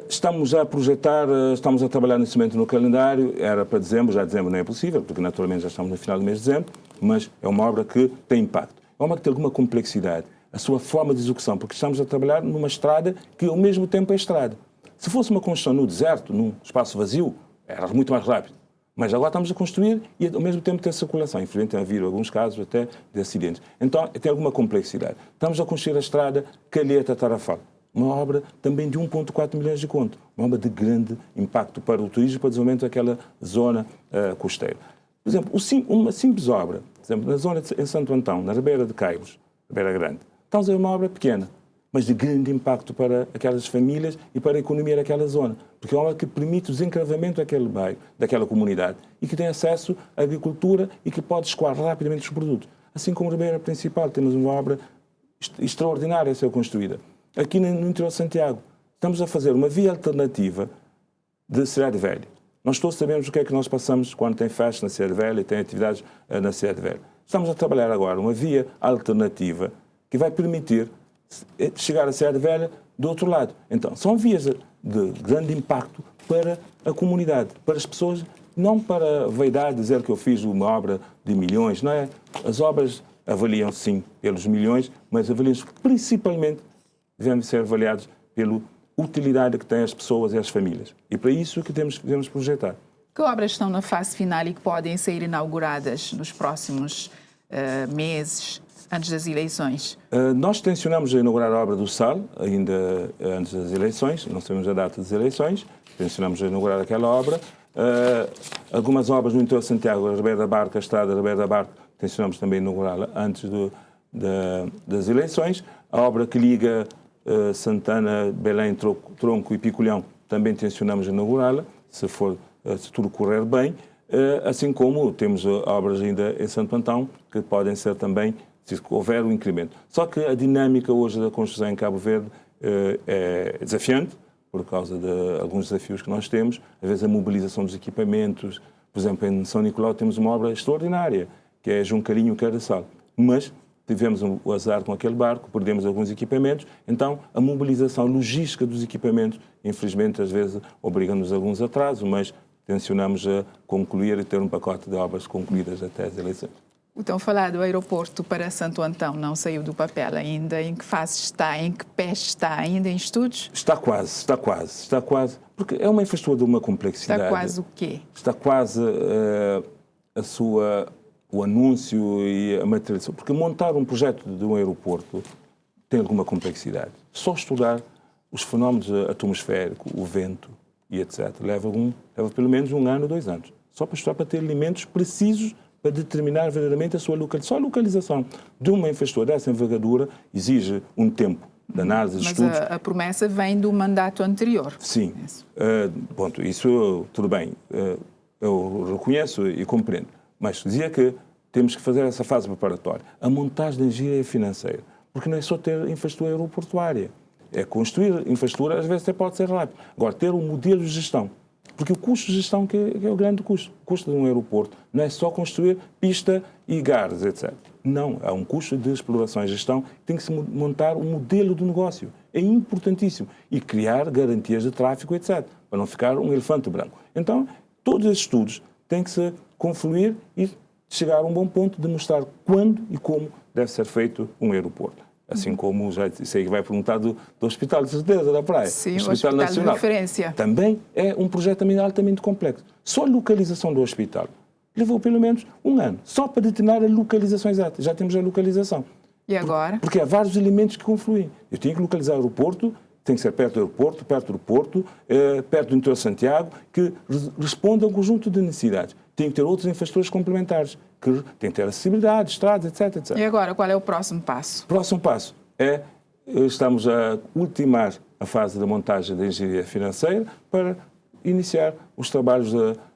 Estamos a projetar, estamos a trabalhar nesse momento no calendário, era para dezembro, já dezembro não é possível, porque naturalmente já estamos no final do mês de dezembro, mas é uma obra que tem impacto. É uma obra que tem alguma complexidade, a sua forma de execução, porque estamos a trabalhar numa estrada que ao mesmo tempo é estrada. Se fosse uma construção no deserto, num espaço vazio, era muito mais rápido. Mas agora estamos a construir e ao mesmo tempo ter circulação. Infelizmente tem havido alguns casos até de acidentes. Então tem alguma complexidade. Estamos a construir a estrada Calheta-Tarrafal. Uma obra também de 1,4 milhões de contos. Uma obra de grande impacto para o turismo e para o desenvolvimento daquela zona costeira. Por exemplo, uma simples obra, por exemplo, na zona em Santo Antão, na Ribeira de Caibos, Ribeira Grande, estamos a ver uma obra pequena, mas de grande impacto para aquelas famílias e para a economia daquela zona. Porque é uma obra que permite o desencravamento daquele bairro, daquela comunidade, e que tem acesso à agricultura e que pode escoar rapidamente os produtos. Assim como a Ribeira Principal, temos uma obra extraordinária a ser construída. Aqui no interior de Santiago, estamos a fazer uma via alternativa de Cidade Velha. Nós todos sabemos o que é que nós passamos quando tem festas na Cidade Velha e tem atividades na Cidade Velha. Estamos a trabalhar agora uma via alternativa que vai permitir chegar à Cidade Velha do outro lado. Então, são vias de grande impacto para a comunidade, para as pessoas, não para a vaidade dizer que eu fiz uma obra de milhões, não é? As obras avaliam sim pelos milhões, mas avaliam principalmente, devem ser avaliados pela utilidade que têm as pessoas e as famílias. E para isso que devemos projetar. Que obras estão na fase final e que podem ser inauguradas nos próximos meses? antes das eleições? Nós tencionamos inaugurar a obra do SAL, ainda antes das eleições, não sabemos a data das eleições, tencionamos inaugurar aquela obra. Algumas obras no interior de Santiago, a Ribeira da Barca, a estrada da Ribeira da Barca, tencionamos também inaugurá-la antes das eleições. A obra que liga Santana, Belém, Tronco e Picolhão, também tencionamos inaugurá-la, se tudo correr bem. Assim como temos obras ainda em Santo Antão, que podem ser também, se houver um incremento. Só que a dinâmica hoje da construção em Cabo Verde é desafiante, por causa de alguns desafios que nós temos. Às vezes a mobilização dos equipamentos. Por exemplo, em São Nicolau temos uma obra extraordinária, que é Juncarinho-Caraçal. Mas tivemos o azar com aquele barco, perdemos alguns equipamentos, então a mobilização logística dos equipamentos, infelizmente, às vezes obriga-nos a alguns atrasos, mas tencionamos a concluir e ter um pacote de obras concluídas até as eleições. Então, falar do aeroporto para Santo Antão não saiu do papel ainda? Em que fase está? Em que pé está? Ainda em estudos? Está quase. Porque é uma infraestrutura de uma complexidade. Está quase o quê? Está quase o anúncio e a materialização. Porque montar um projeto de um aeroporto tem alguma complexidade. Só estudar os fenómenos atmosféricos, o vento e etc. leva pelo menos 1 ano, 2 anos. Só para estudar, para ter elementos precisos para determinar verdadeiramente a sua localização. Só a localização de uma infraestrutura dessa envergadura exige um tempo de análise, de estudos. Mas a promessa vem do mandato anterior. Sim. Isso tudo bem. Eu reconheço e compreendo. Mas dizia que temos que fazer essa fase preparatória. A montagem da engenharia financeira. Porque não é só ter infraestrutura aeroportuária. É construir infraestrutura, às vezes até pode ser rápido. Agora, ter um modelo de gestão. Porque o custo de gestão que é o grande custo. O custo de um aeroporto não é só construir pista e gares, etc. Não, há um custo de exploração e gestão. Tem que se montar um modelo de negócio. É importantíssimo. E criar garantias de tráfego, etc. Para não ficar um elefante branco. Então, todos esses estudos têm que se confluir e chegar a um bom ponto de mostrar quando e como deve ser feito um aeroporto. Assim como já sei que vai perguntar do Hospital de certeza da Praia. Sim, o Hospital Nacional. De referência. Também é um projeto também altamente complexo. Só a localização do hospital levou pelo menos 1 ano, só para determinar a localização exata. Já temos a localização. E agora? Porque há vários elementos que confluem. Eu tenho que localizar o aeroporto, tem que ser perto do aeroporto, perto do porto, perto do interior de Santiago, que responda a um conjunto de necessidades. Tem que ter outras infraestruturas complementares, que tem que ter acessibilidade, estradas, etc. E agora, qual é o próximo passo? O próximo passo é, estamos a ultimar a fase da montagem da engenharia financeira para iniciar os trabalhos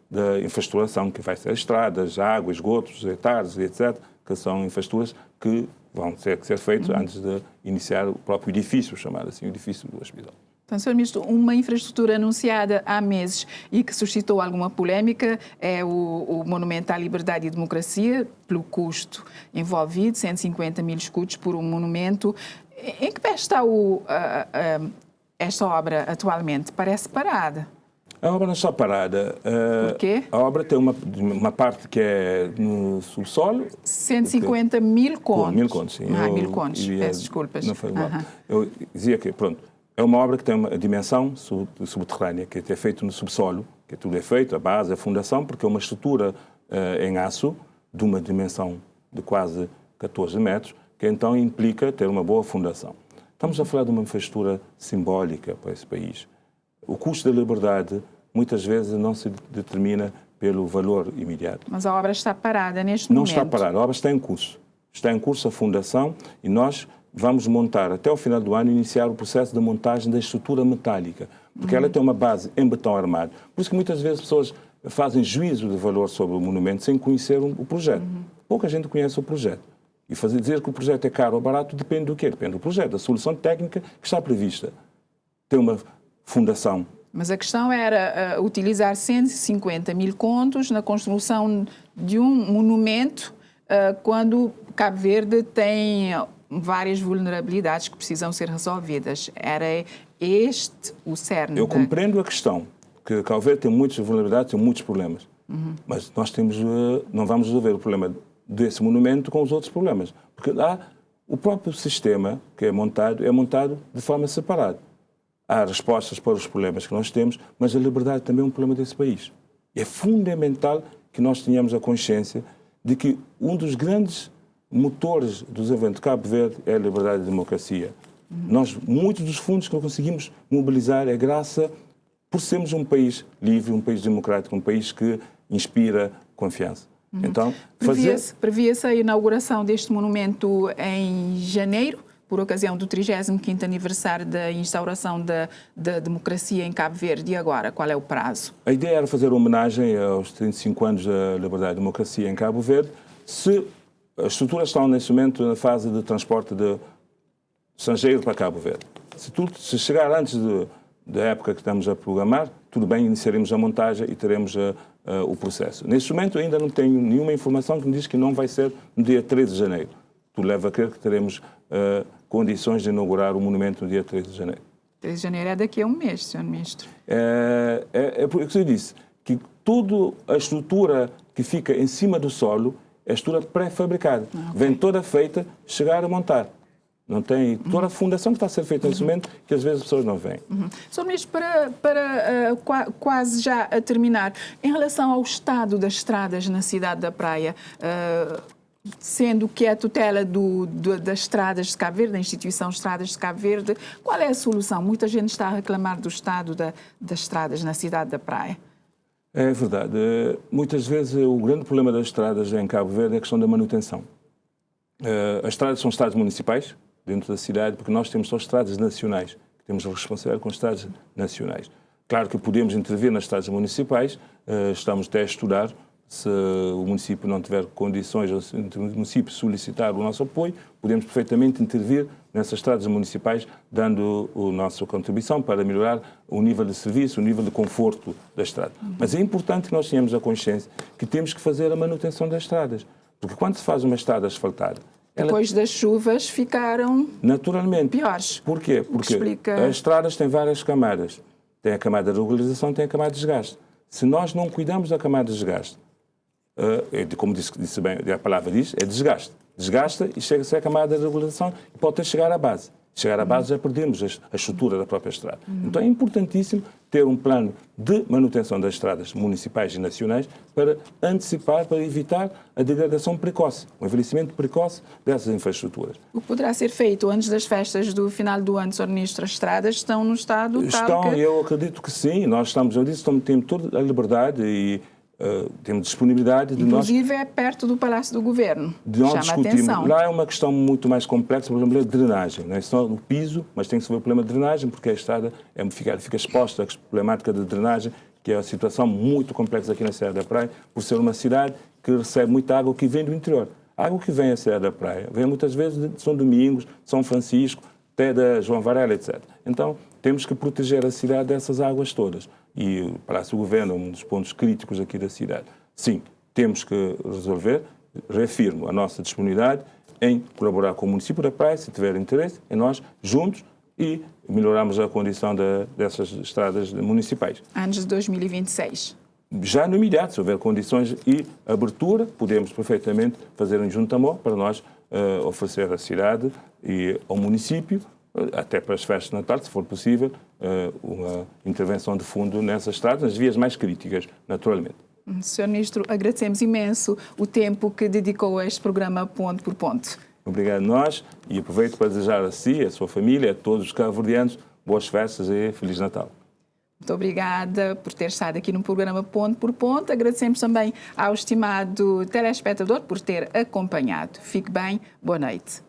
da infraestruturação, que vai ser estradas, água, esgotos, hectares, etc., que são infraestruturas que vão ter que ser feitas antes de iniciar o próprio edifício, chamado assim, o edifício do hospital. Então, Sr. Ministro, uma infraestrutura anunciada há meses e que suscitou alguma polémica é o Monumento à Liberdade e Democracia, pelo custo envolvido, 150 mil escudos por um monumento. Em que pé está esta obra atualmente? Parece parada. A obra não está parada. Por quê? A obra tem uma parte que é no subsolo. 150 mil contos. 1000 contos, sim. 1000 contos, peço desculpas. Não foi mal. Eu dizia que, pronto, é uma obra que tem uma dimensão subterrânea, que é feita no subsolo, que tudo é feito, a base, a fundação, porque é uma estrutura em aço de uma dimensão de quase 14 metros, que então implica ter uma boa fundação. Estamos a falar de uma infraestrutura simbólica para esse país. O custo da liberdade, muitas vezes, não se determina pelo valor imediato. Mas a obra está parada neste momento? Não está parada, a obra está em curso. Está em curso a fundação e nós vamos montar, até o final do ano, iniciar o processo de montagem da estrutura metálica, porque ela tem uma base em betão armado. Por isso que muitas vezes as pessoas fazem juízo de valor sobre o monumento sem conhecer o projeto. Pouca gente conhece o projeto. E dizer que o projeto é caro ou barato depende do quê? Depende do projeto, da solução técnica que está prevista. Tem uma fundação. Mas a questão era utilizar 150 mil contos na construção de um monumento quando Cabo Verde tem várias vulnerabilidades que precisam ser resolvidas. Era este o cerne? Eu compreendo a questão, que Cabo Verde tem muitas vulnerabilidades, tem muitos problemas. Mas nós não vamos resolver o problema desse monumento com os outros problemas. Porque o próprio sistema que é montado de forma separada. Há respostas para os problemas que nós temos, mas a liberdade também é um problema desse país. É fundamental que nós tenhamos a consciência de que um dos grandes motores do desenvolvimento de Cabo Verde é a liberdade e a democracia. Muitos dos fundos que conseguimos mobilizar é graças por sermos um país livre, um país democrático, um país que inspira confiança. Então, previa-se a inauguração deste monumento em janeiro, por ocasião do 35º aniversário da instauração da democracia em Cabo Verde. E agora, qual é o prazo? A ideia era fazer homenagem aos 35 anos da liberdade e democracia em Cabo Verde. Se as estruturas estão neste momento na fase de transporte de estrangeiro para Cabo Verde. Se chegar antes da época que estamos a programar, tudo bem, iniciaremos a montagem e teremos o processo. Neste momento ainda não tenho nenhuma informação que me diz que não vai ser no dia 13 de janeiro. Tudo leva a crer que teremos condições de inaugurar o monumento no dia 13 de janeiro. 13 de janeiro é daqui a um mês, Sr. Ministro. É por isso que eu disse que toda a estrutura que fica em cima do solo é estrutura pré-fabricada. Okay. Vem toda feita, chegar a montar. Não tem toda a fundação que está a ser feita nesse momento, que às vezes as pessoas não veem. Sr. Ministro, para quase já a terminar, em relação ao estado das estradas na cidade da Praia, sendo que é a tutela das estradas de Cabo Verde, da instituição Estradas de Cabo Verde, qual é a solução? Muita gente está a reclamar do estado das estradas na cidade da Praia. É verdade. Muitas vezes o grande problema das estradas em Cabo Verde é a questão da manutenção. As estradas são estradas municipais, dentro da cidade, porque nós temos só estradas nacionais, que temos a responsabilidade com estradas nacionais. Claro que podemos intervir nas estradas municipais, estamos até a estudar, se o município não tiver condições, ou se o município solicitar o nosso apoio, podemos perfeitamente intervir nessas estradas municipais, dando a nossa contribuição para melhorar o nível de serviço, o nível de conforto da estrada. Mas é importante que nós tenhamos a consciência que temos que fazer a manutenção das estradas, porque quando se faz uma estrada asfaltada, depois das chuvas ficaram naturalmente piores. Porquê? Porque as estradas têm várias camadas. Tem a camada de regularização, tem a camada de desgaste. Se nós não cuidamos da camada de desgaste, como disse bem, a palavra diz, é desgaste. Desgasta e chega-se à camada de regularização e pode até chegar à base. Chegar à base já perdemos a estrutura da própria estrada. Então é importantíssimo ter um plano de manutenção das estradas municipais e nacionais para antecipar, para evitar a degradação precoce, o envelhecimento precoce dessas infraestruturas. O que poderá ser feito antes das festas do final do ano, Sr. Ministro? As estradas estão no estado tal que... Eu acredito que sim. Nós temos toda a liberdade e temos disponibilidade de inclusive é perto do Palácio do Governo. Chama a atenção. Lá é uma questão muito mais complexa, o problema de drenagem. Não é só o piso, mas tem que ser o problema de drenagem, porque a estrada fica exposta à problemática de drenagem, que é uma situação muito complexa aqui na Serra da Praia, por ser uma cidade que recebe muita água que vem do interior. A água que vem à Serra da Praia vem muitas vezes de São Domingos, São Francisco, até da João Varela, etc. Então, temos que proteger a cidade dessas águas todas. E o Palácio do Governo é um dos pontos críticos aqui da cidade. Sim, temos que resolver. Reafirmo a nossa disponibilidade em colaborar com o município da Praia, se tiver interesse, em nós, juntos, e melhorarmos a condição dessas estradas municipais. Antes de 2026. Já no imediato, se houver condições e abertura, podemos perfeitamente fazer um juntamento para nós oferecer à cidade e ao município, até para as festas de Natal, se for possível, uma intervenção de fundo nessas estradas, nas vias mais críticas, naturalmente. Sr. Ministro, agradecemos imenso o tempo que dedicou a este programa Ponto por Ponto. Obrigado a nós e aproveito para desejar a si, a sua família, a todos os cabo-verdianos, boas festas e Feliz Natal. Muito obrigada por ter estado aqui no programa Ponto por Ponto. Agradecemos também ao estimado telespectador por ter acompanhado. Fique bem, boa noite.